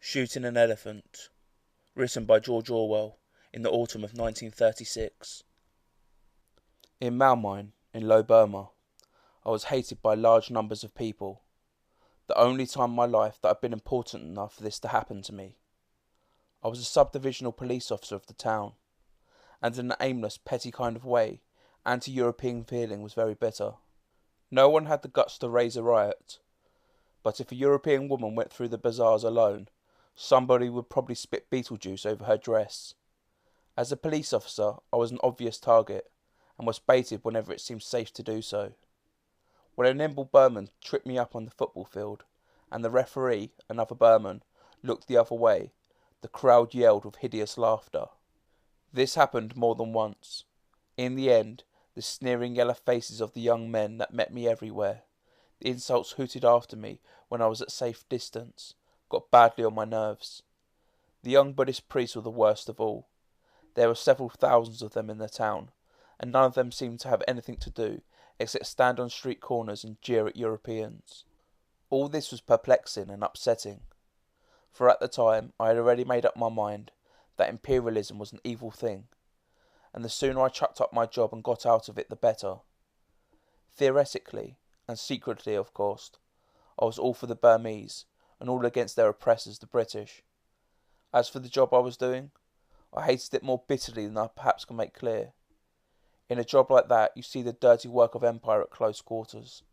Shooting an Elephant, written by George Orwell in the autumn of 1936. In Malmine, in Low Burma, I was hated by large numbers of people. The only time in my life that I'd been important enough for this to happen to me. I was a sub-divisional police officer of the town, and in an aimless, petty kind of way, anti-European feeling was very bitter. No one had the guts to raise a riot, but if a European woman went through the bazaars alone, somebody would probably spit beetle juice over her dress. As a police officer, I was an obvious target, and was baited whenever it seemed safe to do so. When a nimble Burman tripped me up on the football field, and the referee, another Burman, looked the other way, the crowd yelled with hideous laughter. This happened more than once. In the end, the sneering yellow faces of the young men that met me everywhere, the insults hooted after me when I was at safe distance, got badly on my nerves. The young Buddhist priests were the worst of all. There were several thousands of them in the town, and none of them seemed to have anything to do except stand on street corners and jeer at Europeans. All this was perplexing and upsetting, for at the time I had already made up my mind that imperialism was an evil thing, and the sooner I chucked up my job and got out of it the better. Theoretically, and secretly of course, I was all for the Burmese, and all against their oppressors, the British. As for the job I was doing, I hated it more bitterly than I perhaps can make clear. In a job like that, you see the dirty work of empire at close quarters.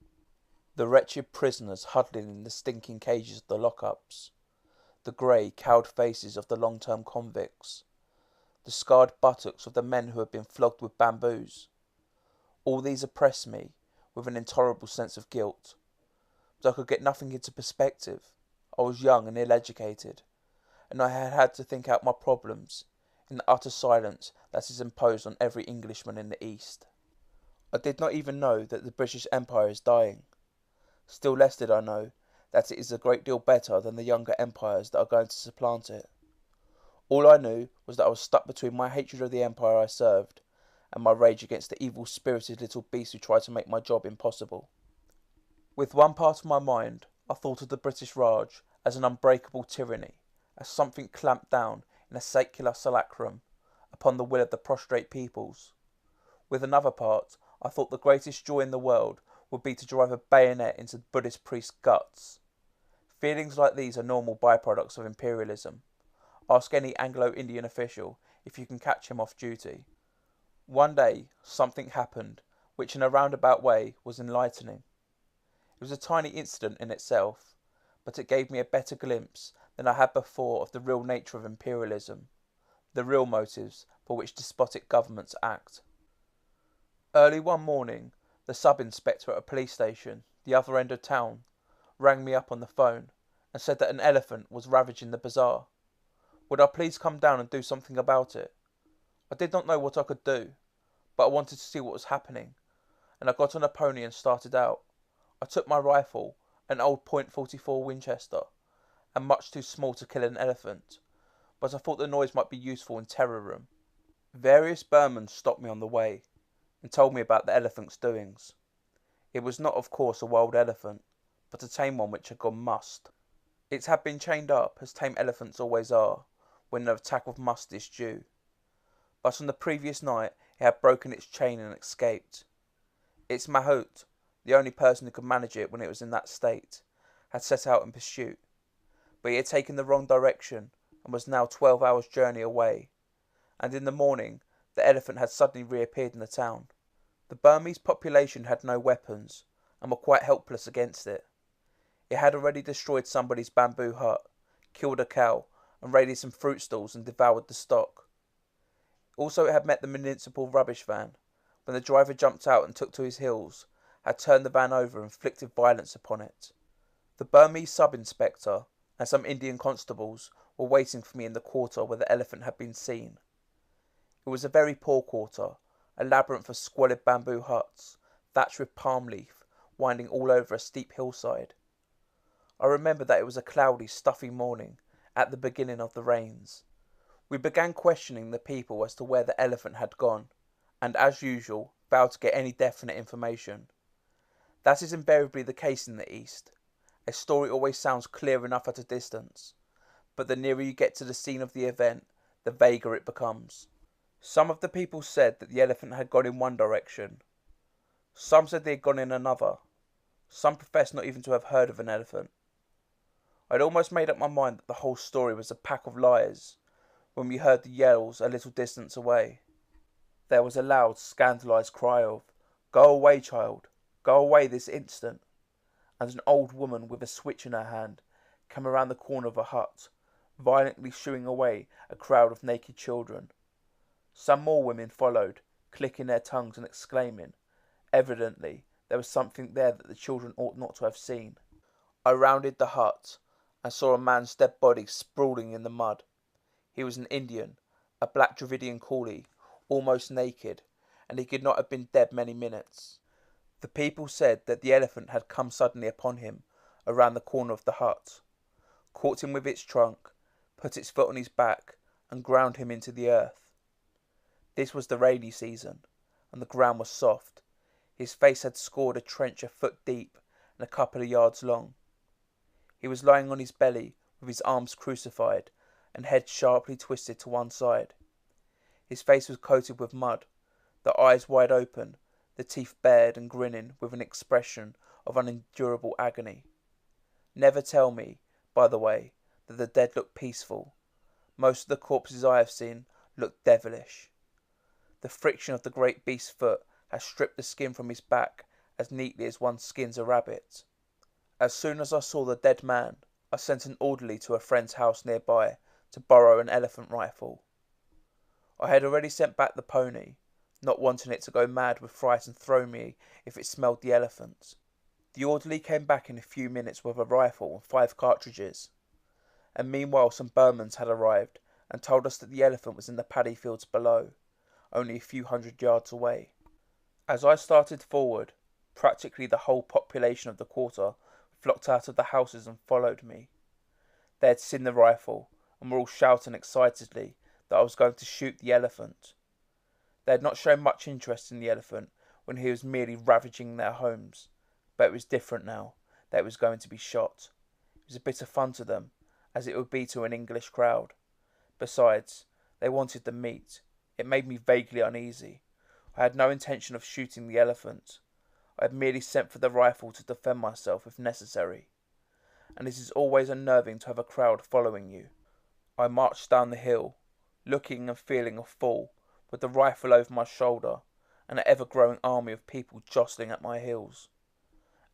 The wretched prisoners huddling in the stinking cages of the lockups. The grey, cowed faces of the long-term convicts. The scarred buttocks of the men who had been flogged with bamboos. All these oppressed me with an intolerable sense of guilt. But I could get nothing into perspective. I was young and ill-educated, and I had had to think out my problems in the utter silence that is imposed on every Englishman in the East. I did not even know that the British Empire is dying. Still less did I know that it is a great deal better than the younger empires that are going to supplant it. All I knew was that I was stuck between my hatred of the empire I served and my rage against the evil-spirited little beasts who tried to make my job impossible. With one part of my mind, I thought of the British Raj as an unbreakable tyranny, as something clamped down in a secular simulacrum upon the will of the prostrate peoples. With another part, I thought the greatest joy in the world would be to drive a bayonet into the Buddhist priest's guts. Feelings like these are normal byproducts of imperialism. Ask any Anglo-Indian official if you can catch him off duty. One day, something happened which in a roundabout way was enlightening. It was a tiny incident in itself, but it gave me a better glimpse than I had before of the real nature of imperialism, the real motives for which despotic governments act. Early one morning, the sub-inspector at a police station, the other end of town, rang me up on the phone and said that an elephant was ravaging the bazaar. Would I please come down and do something about it? I did not know what I could do, but I wanted to see what was happening, and I got on a pony and started out. I took my rifle, an old .44 Winchester, and much too small to kill an elephant, but I thought the noise might be useful in terror room. Various Burmans stopped me on the way and told me about the elephant's doings. It was not, of course, a wild elephant, but a tame one which had gone must. It had been chained up, as tame elephants always are, when an attack of must is due. But on the previous night it had broken its chain and escaped. Its mahout, the only person who could manage it when it was in that state, had set out in pursuit, but he had taken the wrong direction and was now 12 hours' journey away, and in the morning the elephant had suddenly reappeared in the town. The Burmese population had no weapons and were quite helpless against it. It had already destroyed somebody's bamboo hut, killed a cow, and raided some fruit stalls and devoured the stock. Also it had met the municipal rubbish van, when the driver jumped out and took to his heels, had turned the van over and inflicted violence upon it. The Burmese sub-inspector and some Indian constables were waiting for me in the quarter where the elephant had been seen. It was a very poor quarter, a labyrinth of squalid bamboo huts, thatched with palm leaf, winding all over a steep hillside. I remember that it was a cloudy, stuffy morning, at the beginning of the rains. We began questioning the people as to where the elephant had gone, and as usual, failed to get any definite information. That is invariably the case in the East. A story always sounds clear enough at a distance, but the nearer you get to the scene of the event, the vaguer it becomes. Some of the people said that the elephant had gone in one direction. Some said they had gone in another. Some professed not even to have heard of an elephant. I'd almost made up my mind that the whole story was a pack of liars when we heard the yells a little distance away. There was a loud, scandalised cry of, "Go away, child! Go away this instant!" And an old woman with a switch in her hand came around the corner of a hut, violently shooing away a crowd of naked children. Some more women followed, clicking their tongues and exclaiming. Evidently, there was something there that the children ought not to have seen. I rounded the hut and saw a man's dead body sprawling in the mud. He was an Indian, a black Dravidian coolie, almost naked, and he could not have been dead many minutes. The people said that the elephant had come suddenly upon him around the corner of the hut, caught him with its trunk, put its foot on his back, and ground him into the earth. This was the rainy season, and the ground was soft. His face had scored a trench a foot deep and a couple of yards long. He was lying on his belly with his arms crucified and head sharply twisted to one side. His face was coated with mud, the eyes wide open, the teeth bared and grinning with an expression of unendurable agony. Never tell me, by the way, that the dead look peaceful. Most of the corpses I have seen look devilish. The friction of the great beast's foot has stripped the skin from his back as neatly as one skins a rabbit. As soon as I saw the dead man, I sent an orderly to a friend's house nearby to borrow an elephant rifle. I had already sent back the pony, not wanting it to go mad with fright and throw me if it smelled the elephant. The orderly came back in a few minutes with a rifle and 5 cartridges, and meanwhile some Burmans had arrived and told us that the elephant was in the paddy fields below, only a few hundred yards away. As I started forward, practically the whole population of the quarter flocked out of the houses and followed me. They had seen the rifle and were all shouting excitedly that I was going to shoot the elephant. They had not shown much interest in the elephant when he was merely ravaging their homes, but it was different now that it was going to be shot. It was a bit of fun to them, as it would be to an English crowd. Besides, they wanted the meat. It made me vaguely uneasy. I had no intention of shooting the elephant. I had merely sent for the rifle to defend myself if necessary. And it is always unnerving to have a crowd following you. I marched down the hill, looking and feeling a fool, with the rifle over my shoulder, and an ever-growing army of people jostling at my heels.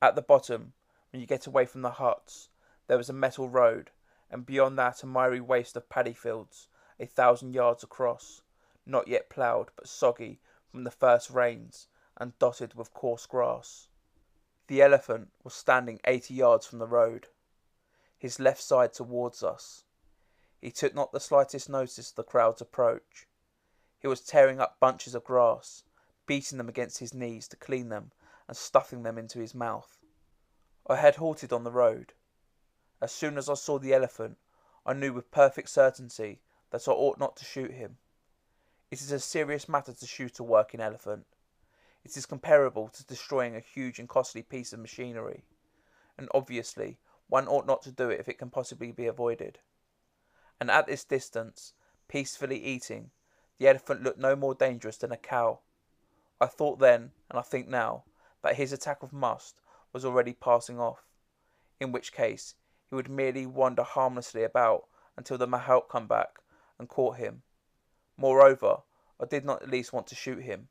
At the bottom, when you get away from the huts, there was a metal road, and beyond that a miry waste of paddy fields, 1,000 yards across, not yet ploughed but soggy from the first rains, and dotted with coarse grass. The elephant was standing 80 yards from the road, his left side towards us. He took not the slightest notice of the crowd's approach. He was tearing up bunches of grass, beating them against his knees to clean them, and stuffing them into his mouth. I had halted on the road. As soon as I saw the elephant, I knew with perfect certainty that I ought not to shoot him. It is a serious matter to shoot a working elephant. It is comparable to destroying a huge and costly piece of machinery, and obviously one ought not to do it if it can possibly be avoided. And at this distance, peacefully eating, the elephant looked no more dangerous than a cow. I thought then, and I think now, that his attack of must was already passing off, in which case he would merely wander harmlessly about until the mahout come back and caught him. Moreover, I did not at least want to shoot him.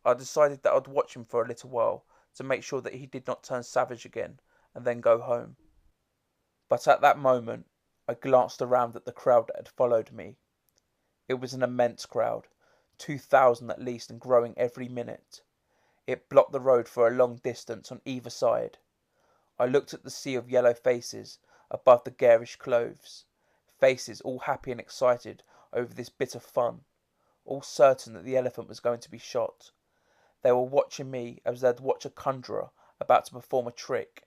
I decided that I'd watch him for a little while to make sure that he did not turn savage again and then go home. But at that moment I glanced around at the crowd that had followed me. It was an immense crowd, 2,000 at least, and growing every minute. It blocked the road for a long distance on either side. I looked at the sea of yellow faces above the garish clothes, faces all happy and excited over this bit of fun, all certain that the elephant was going to be shot. They were watching me as they'd watch a conjurer about to perform a trick.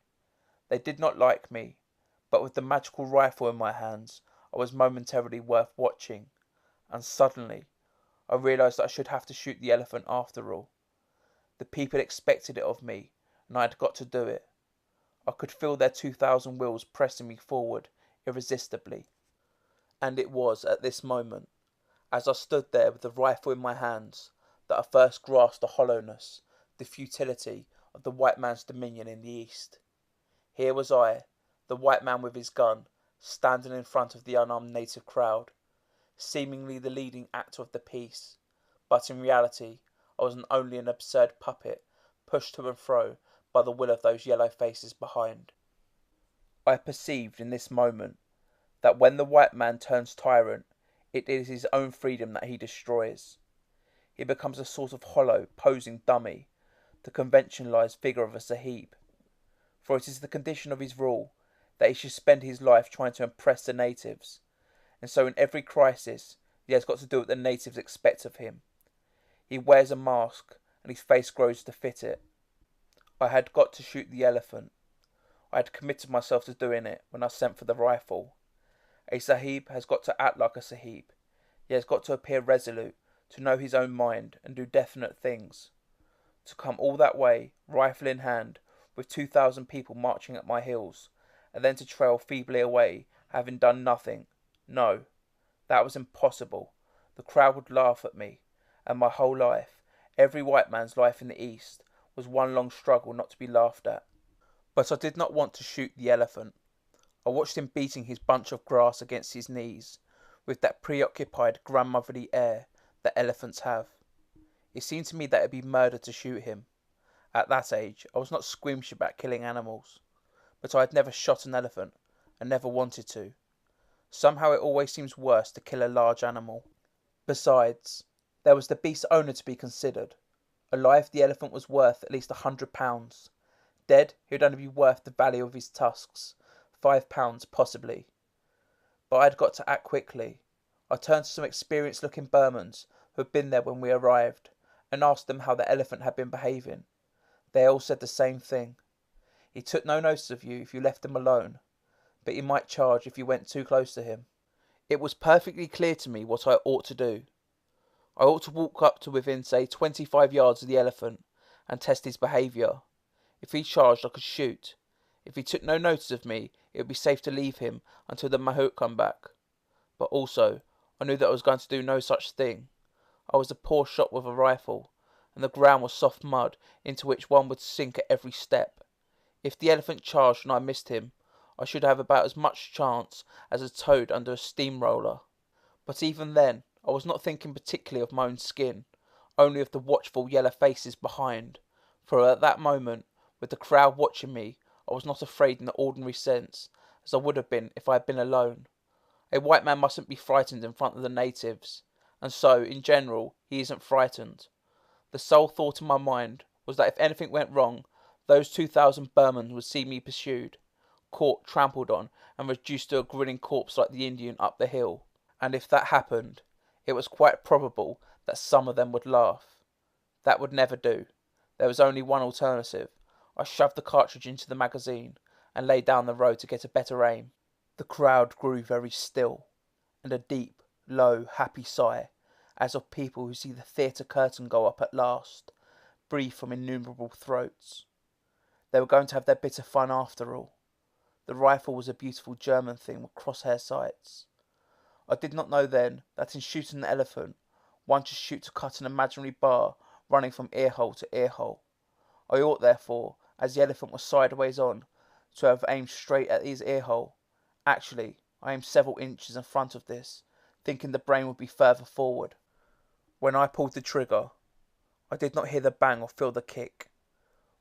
They did not like me, but with the magical rifle in my hands, I was momentarily worth watching, and suddenly I realised that I should have to shoot the elephant after all. The people expected it of me, and I had got to do it. I could feel their 2,000 wills pressing me forward irresistibly. And it was at this moment, as I stood there with the rifle in my hands, that I first grasped the hollowness, the futility of the white man's dominion in the East. Here was I, the white man with his gun, standing in front of the unarmed native crowd, seemingly the leading actor of the piece, but in reality I was only an absurd puppet, pushed to and fro by the will of those yellow faces behind. I perceived in this moment that when the white man turns tyrant, it is his own freedom that he destroys. He becomes a sort of hollow, posing dummy, the conventionalised figure of a sahib. For it is the condition of his rule that he should spend his life trying to impress the natives, and so in every crisis he has got to do what the natives expect of him. He wears a mask, and his face grows to fit it. I had got to shoot the elephant. I had committed myself to doing it when I sent for the rifle. A sahib has got to act like a sahib. He has got to appear resolute, to know his own mind, and do definite things. To come all that way, rifle in hand, with 2,000 people marching at my heels, and then to trail feebly away, having done nothing. No, that was impossible. The crowd would laugh at me, and my whole life, every white man's life in the East, was one long struggle not to be laughed at. But I did not want to shoot the elephant. I watched him beating his bunch of grass against his knees, with that preoccupied grandmotherly air that elephants have. It seemed to me that it would be murder to shoot him. At that age, I was not squeamish about killing animals, but I had never shot an elephant, and never wanted to. Somehow it always seems worse to kill a large animal. Besides, there was the beast's owner to be considered. Alive, the elephant was worth at least £100. Dead, he would only be worth the value of his tusks, £5 possibly. But I had got to act quickly. I turned to some experienced-looking Burmans who had been there when we arrived, and asked them how the elephant had been behaving. They all said the same thing. He took no notice of you if you left him alone, but he might charge if you went too close to him. It was perfectly clear to me what I ought to do. I ought to walk up to within, say, 25 yards of the elephant, and test his behaviour. If he charged, I could shoot. If he took no notice of me, it would be safe to leave him until the mahout come back. But also, I knew that I was going to do no such thing. I was a poor shot with a rifle, and the ground was soft mud into which one would sink at every step. If the elephant charged and I missed him, I should have about as much chance as a toad under a steamroller. But even then, I was not thinking particularly of my own skin, only of the watchful yellow faces behind, for at that moment, with the crowd watching me, I was not afraid in the ordinary sense, as I would have been if I had been alone. A white man mustn't be frightened in front of the natives, and so, in general, he isn't frightened. The sole thought in my mind was that if anything went wrong, those 2,000 Burmans would see me pursued, caught, trampled on, and reduced to a grinning corpse like the Indian up the hill. And if that happened, it was quite probable that some of them would laugh. That would never do. There was only one alternative. I shoved the cartridge into the magazine, and lay down the road to get a better aim. The crowd grew very still, and a deep, low, happy sigh, as of people who see the theatre curtain go up at last, breathed from innumerable throats. They were going to have their bit of fun after all. The rifle was a beautiful German thing with crosshair sights. I did not know then that in shooting the elephant, one should shoot to cut an imaginary bar running from ear-hole to ear-hole. I ought, therefore, as the elephant was sideways on, to have aimed straight at his ear-hole. Actually, I aimed several inches in front of this, thinking the brain would be further forward. When I pulled the trigger, I did not hear the bang or feel the kick.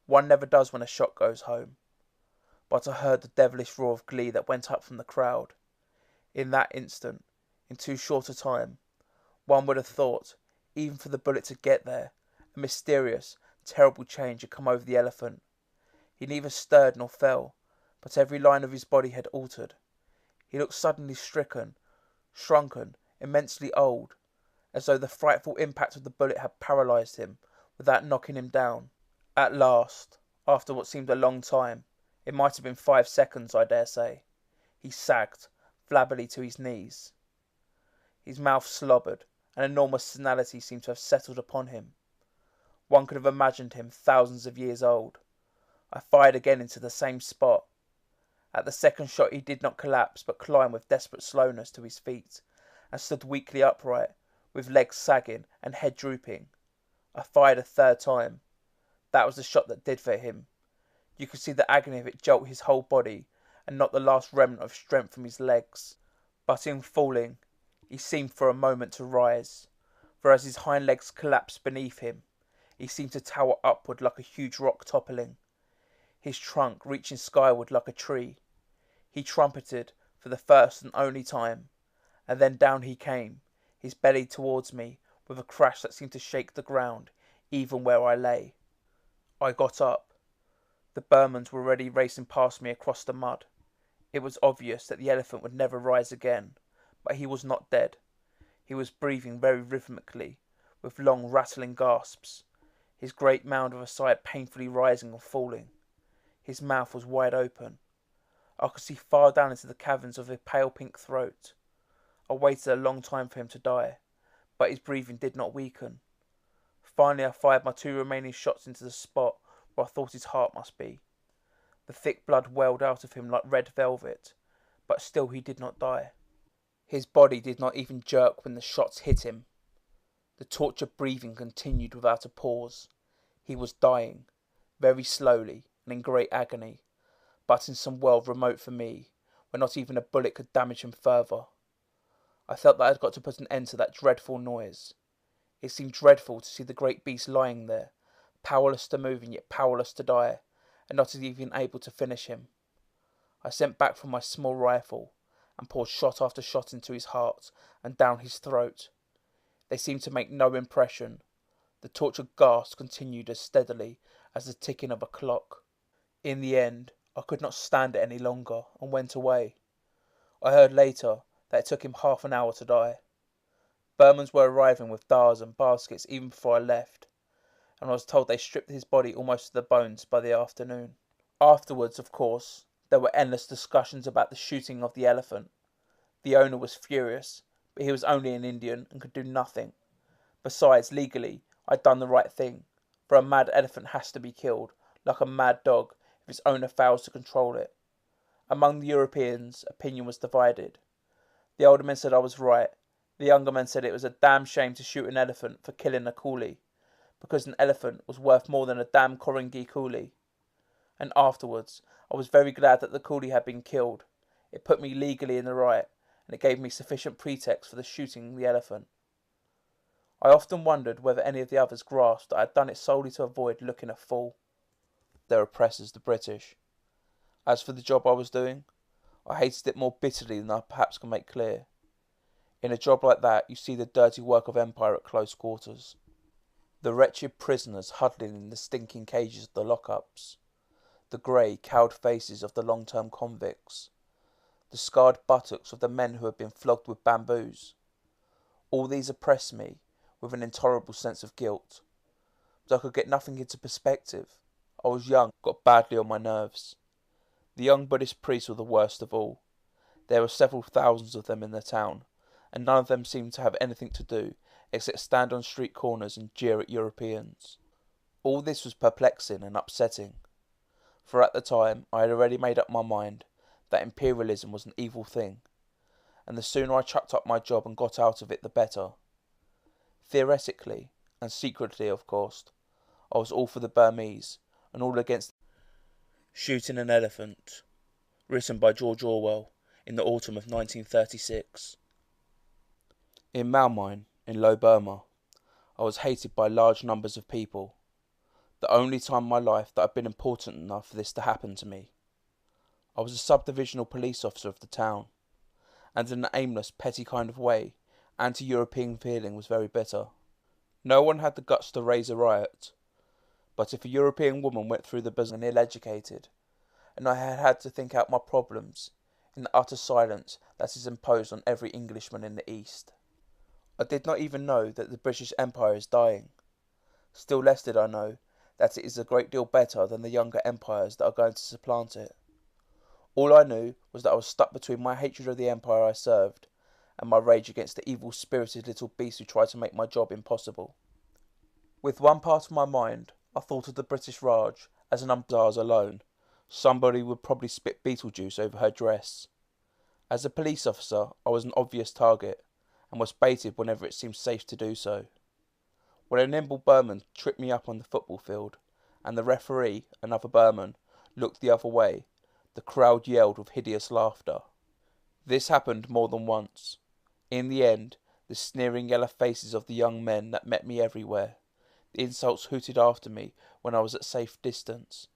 One never does when a shot goes home. But I heard the devilish roar of glee that went up from the crowd. In that instant, in too short a time, one would have thought, even for the bullet to get there, a mysterious, terrible change had come over the elephant. He neither stirred nor fell, but every line of his body had altered. He looked suddenly stricken, shrunken, immensely old, as though the frightful impact of the bullet had paralysed him without knocking him down. At last, after what seemed a long time, it might have been 5 seconds, I dare say, he sagged flabbily to his knees. His mouth slobbered, an enormous senility seemed to have settled upon him. One could have imagined him thousands of years old. I fired again into the same spot, At the second shot he did not collapse, but climbed with desperate slowness to his feet, and stood weakly upright, with legs sagging and head drooping. I fired a third time. That was the shot that did for him. You could see the agony of it jolt his whole body, and knock the last remnant of strength from his legs. But in falling, he seemed for a moment to rise, for as his hind legs collapsed beneath him, he seemed to tower upward like a huge rock toppling, his trunk reaching skyward like a tree. He trumpeted for the first and only time, and then down he came, his belly towards me, with a crash that seemed to shake the ground, even where I lay. I got up. The Burmans were already racing past me across the mud. It was obvious that the elephant would never rise again, but he was not dead. He was breathing very rhythmically, with long rattling gasps, his great mound of a side painfully rising and falling. His mouth was wide open. I could see far down into the caverns of his pale pink throat. I waited a long time for him to die, but his breathing did not weaken. Finally I fired my 2 remaining shots into the spot where I thought his heart must be. The thick blood welled out of him like red velvet, but still he did not die. His body did not even jerk when the shots hit him. The tortured breathing continued without a pause. He was dying, very slowly and in great agony, but in some world remote from me, where not even a bullet could damage him further. I felt that I had got to put an end to that dreadful noise. It seemed dreadful to see the great beast lying there, powerless to move and yet powerless to die, and not even able to finish him. I sent back from my small rifle, and poured shot after shot into his heart and down his throat. They seemed to make no impression. The tortured gasp continued as steadily as the ticking of a clock. In the end, I could not stand it any longer, and went away. I heard later that it took him half an hour to die. Burmans were arriving with dars and baskets even before I left, and I was told they stripped his body almost to the bones by the afternoon. Afterwards, of course, there were endless discussions about the shooting of the elephant. The owner was furious, but he was only an Indian and could do nothing. Besides, legally, I'd done the right thing, for a mad elephant has to be killed, like a mad dog, if its owner fails to control it. Among the Europeans, opinion was divided. The older men said I was right. The younger men said it was a damn shame to shoot an elephant for killing a coolie, because an elephant was worth more than a damn Korangi coolie. And afterwards, I was very glad that the coolie had been killed. It put me legally in the right, and it gave me sufficient pretext for the shooting the elephant. I often wondered whether any of the others grasped that I had done it solely to avoid looking a fool. Their oppressors, the British. As for the job I was doing, I hated it more bitterly than I perhaps can make clear. In a job like that, you see the dirty work of empire at close quarters. The wretched prisoners huddling in the stinking cages of the lockups. The grey, cowed faces of the long-term convicts. The scarred buttocks of the men who had been flogged with bamboos. All these oppressed me with an intolerable sense of guilt. But I could get nothing into perspective. I was young, got badly on my nerves. The young Buddhist priests were the worst of all. There were several thousands of them in the town, and none of them seemed to have anything to do except stand on street corners and jeer at Europeans. All this was perplexing and upsetting, for at the time I had already made up my mind that imperialism was an evil thing, and the sooner I chucked up my job and got out of it the better. Theoretically, and secretly of course, I was all for the Burmese, and all against Shooting an Elephant, written by George Orwell in the autumn of 1936. In Malmine, in Low Burma, I was hated by large numbers of people. The only time in my life that I've been important enough for this to happen to me. I was a sub-divisional police officer of the town, and in an aimless, petty kind of way, anti-European feeling was very bitter. No one had the guts to raise a riot, but if a European woman went through the business and ill-educated, and I had had to think out my problems in the utter silence that is imposed on every Englishman in the East. I did not even know that the British Empire is dying. Still less did I know that it is a great deal better than the younger empires that are going to supplant it. All I knew was that I was stuck between my hatred of the empire I served and my rage against the evil-spirited little beast who tried to make my job impossible. With one part of my mind, I thought of the British Raj as an umpires alone, Somebody would probably spit Beetlejuice over her dress. As a police officer, I was an obvious target, and was baited whenever it seemed safe to do so. When a nimble Burman tripped me up on the football field, and the referee, another Burman, looked the other way, the crowd yelled with hideous laughter. This happened more than once. In the end, the sneering yellow faces of the young men that met me everywhere, the insults hooted after me when I was at safe distance,